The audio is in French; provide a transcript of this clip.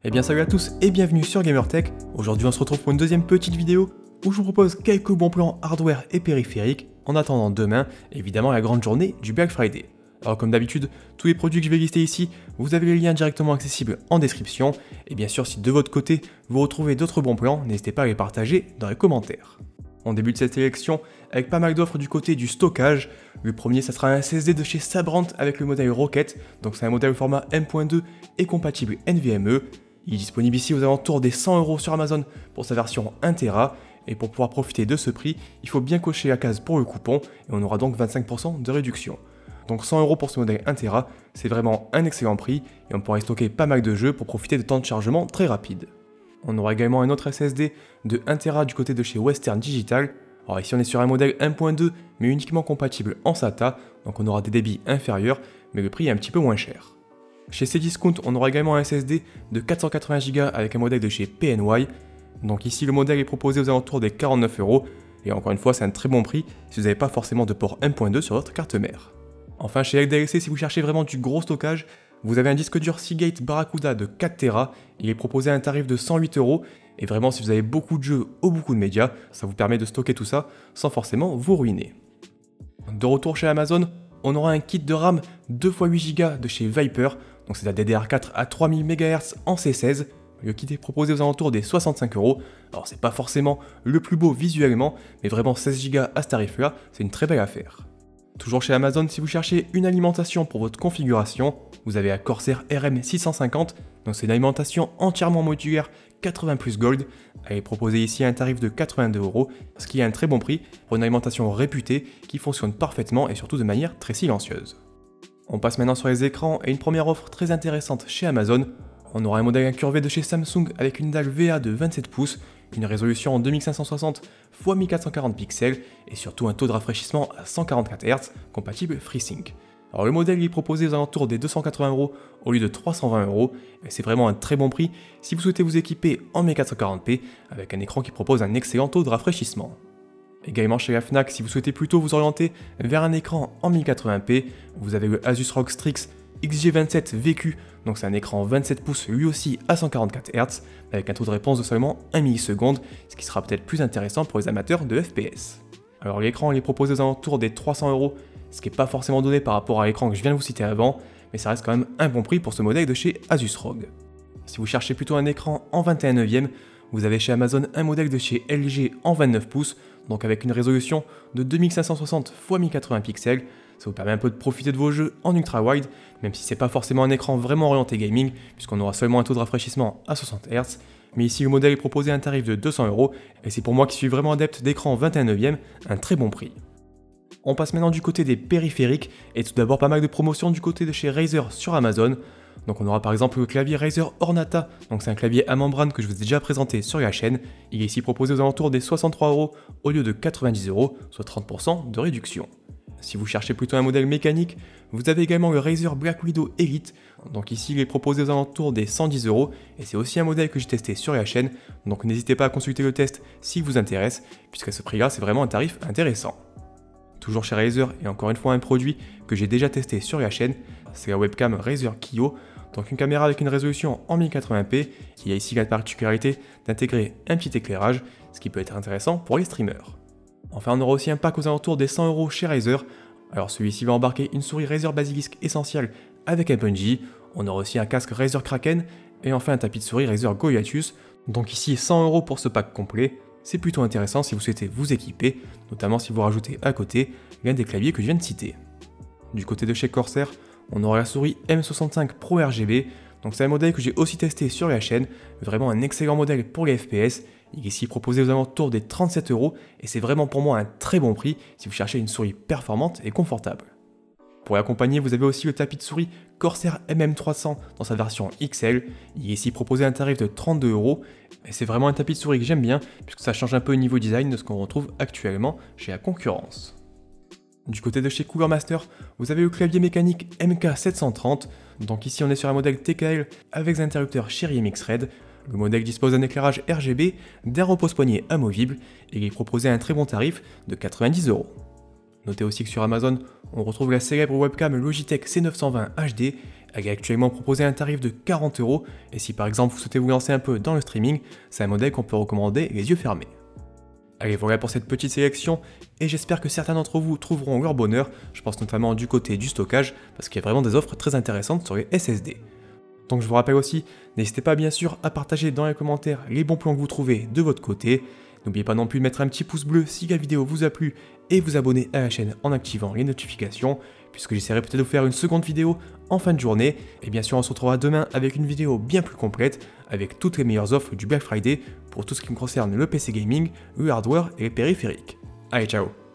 Eh bien salut à tous et bienvenue sur GamerTech. Aujourd'hui on se retrouve pour une deuxième petite vidéo où je vous propose quelques bons plans hardware et périphériques en attendant demain, évidemment la grande journée du Black Friday. Alors comme d'habitude, tous les produits que je vais lister ici, vous avez les liens directement accessibles en description. Et bien sûr si de votre côté vous retrouvez d'autres bons plans, n'hésitez pas à les partager dans les commentaires. On débute cette sélection avec pas mal d'offres du côté du stockage. Le premier, ça sera un SSD de chez Sabrent avec le modèle Rocket, donc c'est un modèle format M.2 et compatible NVMe. Il est disponible ici aux alentours des 100 € sur Amazon pour sa version 1 Tera. Et pour pouvoir profiter de ce prix, il faut bien cocher la case pour le coupon et on aura donc 25% de réduction. Donc 100 € pour ce modèle 1 Tera, c'est vraiment un excellent prix et on pourra y stocker pas mal de jeux pour profiter de temps de chargement très rapides. On aura également un autre SSD de 1 Tera du côté de chez Western Digital. Alors ici on est sur un modèle 1.2 mais uniquement compatible en SATA, donc on aura des débits inférieurs mais le prix est un petit peu moins cher. Chez Cdiscount, on aura également un SSD de 480 Go avec un modèle de chez PNY. Donc ici le modèle est proposé aux alentours des 49 € et encore une fois c'est un très bon prix si vous n'avez pas forcément de port 1.2 sur votre carte mère. Enfin chez LDLC, si vous cherchez vraiment du gros stockage, vous avez un disque dur Seagate Barracuda de 4 Tera, il est proposé à un tarif de 108 € et vraiment si vous avez beaucoup de jeux ou beaucoup de médias, ça vous permet de stocker tout ça sans forcément vous ruiner. De retour chez Amazon, on aura un kit de RAM 2x8 Go de chez Viper, donc c'est la DDR4 à 3000 MHz en C16. Le kit est proposé aux alentours des 65 €. Alors c'est pas forcément le plus beau visuellement, mais vraiment 16 Go à ce tarif-là, c'est une très belle affaire. Toujours chez Amazon, si vous cherchez une alimentation pour votre configuration, vous avez la Corsair RM650, donc c'est une alimentation entièrement modulaire 80 Plus Gold. Elle est proposée ici à un tarif de 82 €, ce qui est un très bon prix pour une alimentation réputée qui fonctionne parfaitement et surtout de manière très silencieuse. On passe maintenant sur les écrans et une première offre très intéressante chez Amazon. On aura un modèle incurvé de chez Samsung avec une dalle VA de 27 pouces, une résolution en 2560 x 1440 pixels et surtout un taux de rafraîchissement à 144 Hz compatible FreeSync. Alors le modèle est proposé aux alentours des 280 € au lieu de 320 € et c'est vraiment un très bon prix si vous souhaitez vous équiper en 1440p avec un écran qui propose un excellent taux de rafraîchissement. Également chez la Fnac, si vous souhaitez plutôt vous orienter vers un écran en 1080p, vous avez le Asus ROG Strix XG27 VQ, donc c'est un écran 27 pouces lui aussi à 144 Hz, avec un taux de réponse de seulement 1 millisecond, ce qui sera peut-être plus intéressant pour les amateurs de FPS. Alors l'écran il est proposé aux alentours des 300 €, ce qui n'est pas forcément donné par rapport à l'écran que je viens de vous citer avant, mais ça reste quand même un bon prix pour ce modèle de chez Asus ROG. Si vous cherchez plutôt un écran en 21/9, vous avez chez Amazon un modèle de chez LG en 29 pouces, donc avec une résolution de 2560 x 1080 pixels, ça vous permet un peu de profiter de vos jeux en ultra wide, même si c'est pas forcément un écran vraiment orienté gaming, puisqu'on aura seulement un taux de rafraîchissement à 60 Hz, mais ici le modèle est proposé à un tarif de 200 €, et c'est pour moi qui suis vraiment adepte d'écran 21/9, un très bon prix. On passe maintenant du côté des périphériques, et tout d'abord pas mal de promotions du côté de chez Razer sur Amazon. Donc on aura par exemple le clavier Razer Ornata, donc c'est un clavier à membrane que je vous ai déjà présenté sur la chaîne. Il est ici proposé aux alentours des 63 € au lieu de 90 €, soit 30% de réduction. Si vous cherchez plutôt un modèle mécanique, vous avez également le Razer Black Widow Elite, donc ici il est proposé aux alentours des 110 € et c'est aussi un modèle que j'ai testé sur la chaîne, donc n'hésitez pas à consulter le test s'il vous intéresse, puisqu'à ce prix là c'est vraiment un tarif intéressant. Toujours chez Razer, et encore une fois un produit que j'ai déjà testé sur la chaîne, c'est la webcam Razer Kiyo, donc une caméra avec une résolution en 1080p, qui a ici la particularité d'intégrer un petit éclairage, ce qui peut être intéressant pour les streamers. Enfin on aura aussi un pack aux alentours des 100 € chez Razer, alors celui-ci va embarquer une souris Razer Basilisk Essential avec un bungee, on aura aussi un casque Razer Kraken, et enfin un tapis de souris Razer Go Hiatus, donc ici 100 € pour ce pack complet. C'est plutôt intéressant si vous souhaitez vous équiper, notamment si vous rajoutez à côté l'un des claviers que je viens de citer. Du côté de chez Corsair, on aura la souris M65 Pro RGB, donc c'est un modèle que j'ai aussi testé sur la chaîne, vraiment un excellent modèle pour les FPS, il est ici proposé aux alentours des 37 € et c'est vraiment pour moi un très bon prix si vous cherchez une souris performante et confortable. Pour l'accompagner, vous avez aussi le tapis de souris Corsair MM300 dans sa version XL. Il est ici proposé à un tarif de 32 € et c'est vraiment un tapis de souris que j'aime bien puisque ça change un peu au niveau design de ce qu'on retrouve actuellement chez la concurrence. Du côté de chez Cooler Master, vous avez le clavier mécanique MK730, donc ici on est sur un modèle TKL avec des interrupteurs Cherry MX Red. Le modèle dispose d'un éclairage RGB, d'un repose-poignet amovible et il est proposé à un très bon tarif de 90 €. Notez aussi que sur Amazon, on retrouve la célèbre webcam Logitech C920 HD Elle est actuellement proposée à un tarif de 40 €, et si par exemple vous souhaitez vous lancer un peu dans le streaming, c'est un modèle qu'on peut recommander les yeux fermés. Allez, voilà pour cette petite sélection, et j'espère que certains d'entre vous trouveront leur bonheur, je pense notamment du côté du stockage, parce qu'il y a vraiment des offres très intéressantes sur les SSD. Donc je vous rappelle aussi, n'hésitez pas bien sûr à partager dans les commentaires les bons plans que vous trouvez de votre côté. N'oubliez pas non plus de mettre un petit pouce bleu si la vidéo vous a plu et vous abonner à la chaîne en activant les notifications, puisque j'essaierai peut-être de vous faire une seconde vidéo en fin de journée. Et bien sûr on se retrouvera demain avec une vidéo bien plus complète, avec toutes les meilleures offres du Black Friday pour tout ce qui me concerne le PC gaming, le hardware et les périphériques. Allez, ciao!